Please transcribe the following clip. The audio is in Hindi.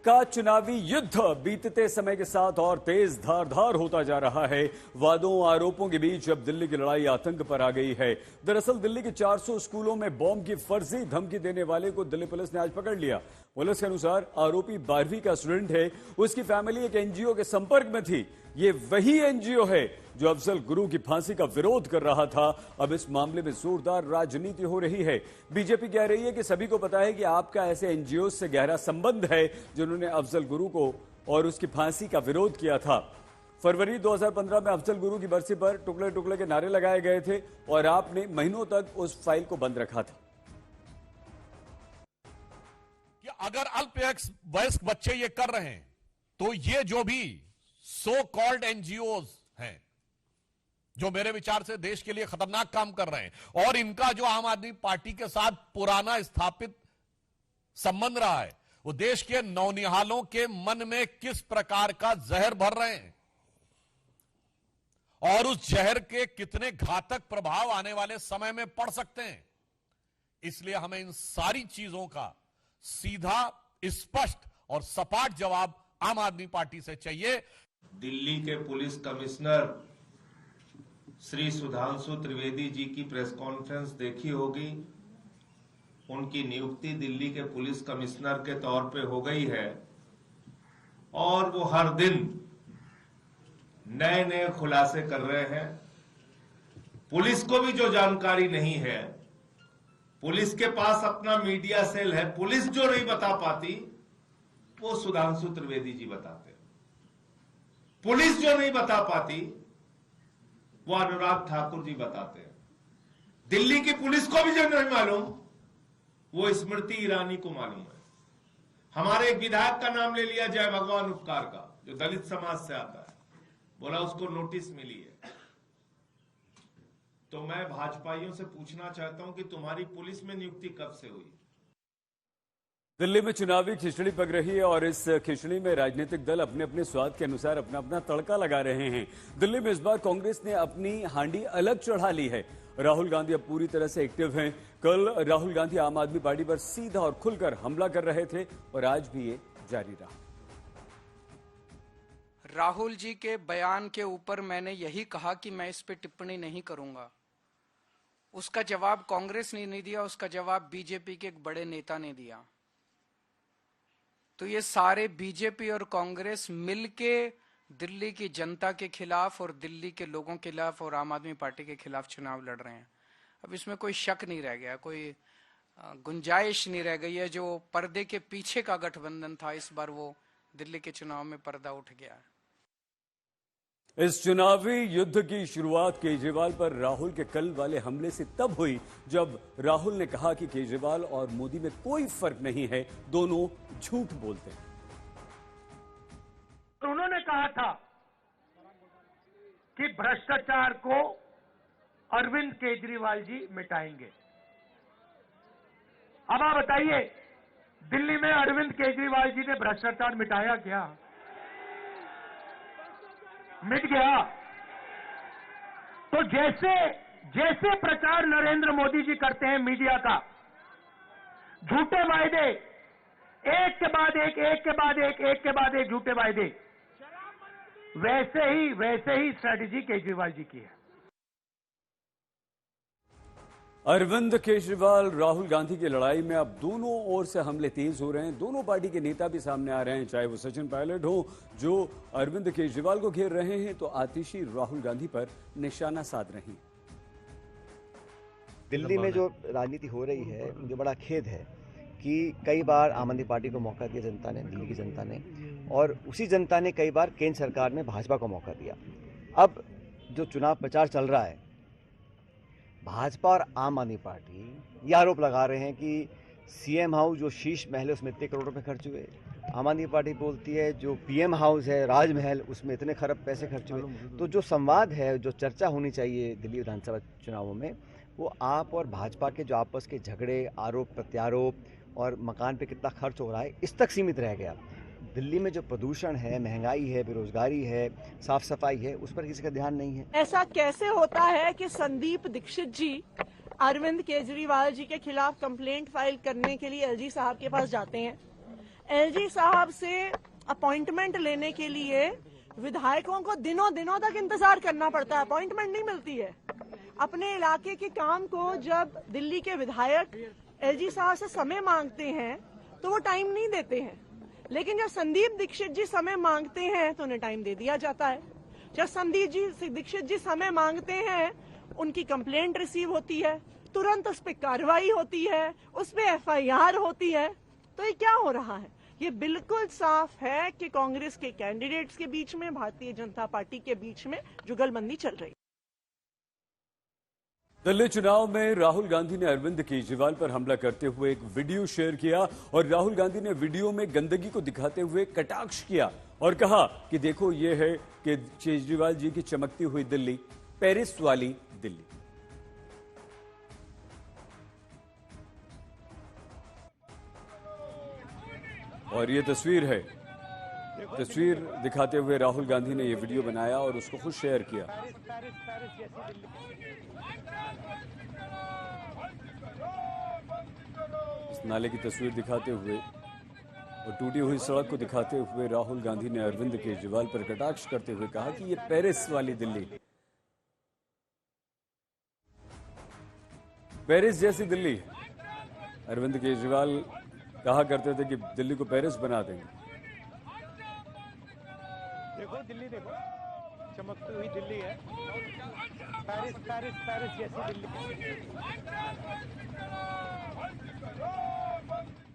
का चुनावी युद्ध बीतते समय के साथ और तेज धारदार होता जा रहा है। वादों आरोपों के बीच अब दिल्ली की लड़ाई आतंक पर आ गई है। दरअसल दिल्ली के 400 स्कूलों में बॉम्ब की फर्जी धमकी देने वाले को दिल्ली पुलिस ने आज पकड़ लिया। पुलिस के अनुसार आरोपी 12वीं का स्टूडेंट है। उसकी फैमिली एक एनजीओ के संपर्क में थी। ये वही एनजीओ है जो अफजल गुरु की फांसी का विरोध कर रहा था। अब इस मामले में जोरदार राजनीति हो रही है। बीजेपी कह रही है कि सभी को पता है कि आपका ऐसे एनजीओ से गहरा संबंध है जिन्होंने अफजल गुरु को और उसकी फांसी का विरोध किया था। फरवरी 2015 में अफजल गुरु की बरसी पर टुकड़े टुकड़े के नारे लगाए गए थे और आपने महीनों तक उस फाइल को बंद रखा था। कि अगर अल्पवयस्क बच्चे ये कर रहे हैं तो ये जो भी सो कॉल्ड एनजीओज हैं जो मेरे विचार से देश के लिए खतरनाक काम कर रहे हैं और इनका जो आम आदमी पार्टी के साथ पुराना स्थापित संबंध रहा है, वो देश के नौनिहालों के मन में किस प्रकार का जहर भर रहे हैं और उस जहर के कितने घातक प्रभाव आने वाले समय में पड़ सकते हैं। इसलिए हमें इन सारी चीजों का सीधा, स्पष्ट और सपाट जवाब आम आदमी पार्टी से चाहिए। दिल्ली के पुलिस कमिश्नर श्री सुधांशु त्रिवेदी जी की प्रेस कॉन्फ्रेंस देखी होगी। उनकी नियुक्ति दिल्ली के पुलिस कमिश्नर के तौर पे हो गई है और वो हर दिन नए नए खुलासे कर रहे हैं। पुलिस को भी जो जानकारी नहीं है, पुलिस के पास अपना मीडिया सेल है, पुलिस जो नहीं बता पाती वो सुधांशु त्रिवेदी जी बताते हैं। पुलिस जो नहीं बता पाती वो अनुराग ठाकुर जी बताते हैं। दिल्ली की पुलिस को भी जो नहीं मालूम वो स्मृति ईरानी को मालूम है। हमारे एक विधायक का नाम ले लिया जय भगवान उपकार का, जो दलित समाज से आता है, बोला उसको नोटिस मिली है। तो मैं भाजपाइयों से पूछना चाहता हूं कि तुम्हारी पुलिस में नियुक्ति कब से हुई? दिल्ली में चुनावी खिचड़ी पक रही है और इस खिचड़ी में राजनीतिक दल अपने अपने स्वाद के अनुसार अपना अपना तड़का लगा रहे हैं। दिल्ली में इस बार कांग्रेस ने अपनी हांडी अलग चढ़ा ली है। राहुल गांधी अब पूरी तरह से एक्टिव हैं। कल राहुल गांधी आम आदमी पार्टी पर सीधा और खुलकर हमला कर रहे थे और आज भी ये जारी रहा। राहुल जी के बयान के ऊपर मैंने यही कहा कि मैं इस पे टिप्पणी नहीं करूंगा। उसका जवाब कांग्रेस ने नहीं दिया, उसका जवाब बीजेपी के एक बड़े नेता ने दिया। तो ये सारे बीजेपी और कांग्रेस मिलके दिल्ली की जनता के खिलाफ और दिल्ली के लोगों के खिलाफ और आम आदमी पार्टी के खिलाफ चुनाव लड़ रहे हैं। अब इसमें कोई शक नहीं रह गया, कोई गुंजाइश नहीं रह गई है। जो पर्दे के पीछे का गठबंधन था, इस बार वो दिल्ली के चुनाव में पर्दा उठ गया है। इस चुनावी युद्ध की शुरुआत केजरीवाल पर राहुल के कल वाले हमले से तब हुई जब राहुल ने कहा कि केजरीवाल और मोदी में कोई फर्क नहीं है, दोनों झूठ बोलते हैं। उन्होंने कहा था कि भ्रष्टाचार को अरविंद केजरीवाल जी मिटाएंगे। अब आप बताइए, दिल्ली में अरविंद केजरीवाल जी ने भ्रष्टाचार मिटाया क्या? मिट गया। तो जैसे प्रचार नरेंद्र मोदी जी करते हैं मीडिया का, झूठे वायदे, एक के बाद एक झूठे वायदे, वैसे ही स्ट्रैटेजी केजरीवाल जी की है। अरविंद केजरीवाल राहुल गांधी की लड़ाई में अब दोनों ओर से हमले तेज हो रहे हैं। दोनों पार्टी के नेता भी सामने आ रहे हैं, चाहे वो सचिन पायलट हो जो अरविंद केजरीवाल को घेर रहे हैं, तो आतिशी राहुल गांधी पर निशाना साध रहे हैं। दिल्ली में जो राजनीति हो रही है, मुझे बड़ा खेद है कि कई बार आम आदमी पार्टी को मौका दिया जनता ने, दिल्ली की जनता ने, और उसी जनता ने कई बार केंद्र सरकार ने भाजपा को मौका दिया। अब जो चुनाव प्रचार चल रहा है, भाजपा और आम आदमी पार्टी ये आरोप लगा रहे हैं कि सीएम हाउस जो शीश महल है उसमें इतने करोड़ रुपए खर्च हुए। आम आदमी पार्टी बोलती है जो पीएम हाउस है, राजमहल, उसमें इतने खरब पैसे खर्च हुए। तो जो संवाद है, जो चर्चा होनी चाहिए दिल्ली विधानसभा चुनावों में, वो आप और भाजपा के जो आपस के झगड़े, आरोप प्रत्यारोप और मकान पे कितना खर्च हो रहा है, इस तक सीमित रह गया। दिल्ली में जो प्रदूषण है, महंगाई है, बेरोजगारी है, साफ सफाई है, उस पर किसी का ध्यान नहीं है। ऐसा कैसे होता है कि संदीप दीक्षित जी अरविंद केजरीवाल जी के खिलाफ कंप्लेंट फाइल करने के लिए एलजी साहब के पास जाते हैं? एलजी साहब से अपॉइंटमेंट लेने के लिए विधायकों को दिनों दिनों तक इंतजार करना पड़ता है, अपॉइंटमेंट नहीं मिलती है। अपने इलाके के काम को जब दिल्ली के विधायक एलजी साहब से समय मांगते हैं तो वो टाइम नहीं देते हैं, लेकिन जब संदीप दीक्षित जी समय मांगते हैं तो उन्हें टाइम दे दिया जाता है। जब संदीप दीक्षित जी समय मांगते हैं, उनकी कंप्लेंट रिसीव होती है, तुरंत उस पर कार्रवाई होती है, उस पर एफआईआर होती है। तो ये क्या हो रहा है? ये बिल्कुल साफ है कि कांग्रेस के कैंडिडेट्स के बीच में, भारतीय जनता पार्टी के बीच में जुगलबंदी चल रही है। दिल्ली चुनाव में राहुल गांधी ने अरविंद केजरीवाल पर हमला करते हुए एक वीडियो शेयर किया और राहुल गांधी ने वीडियो में गंदगी को दिखाते हुए कटाक्ष किया और कहा कि देखो ये है कि केजरीवाल जी की चमकती हुई दिल्ली, पेरिस वाली दिल्ली। और ये तस्वीर है, तस्वीर दिखाते हुए राहुल गांधी ने ये वीडियो बनाया और उसको खुद शेयर किया। इस नाले की तस्वीर दिखाते हुए और टूटी हुई सड़क को दिखाते हुए राहुल गांधी ने अरविंद केजरीवाल पर कटाक्ष करते हुए कहा कि ये पेरिस वाली दिल्ली, पेरिस जैसी दिल्ली। अरविंद केजरीवाल कहा करते थे कि दिल्ली को पेरिस बना देंगे। देखो दिल्ली, देखो चमकती हुई दिल्ली है, पेरिस पेरिस पेरिस जैसी दिल्ली।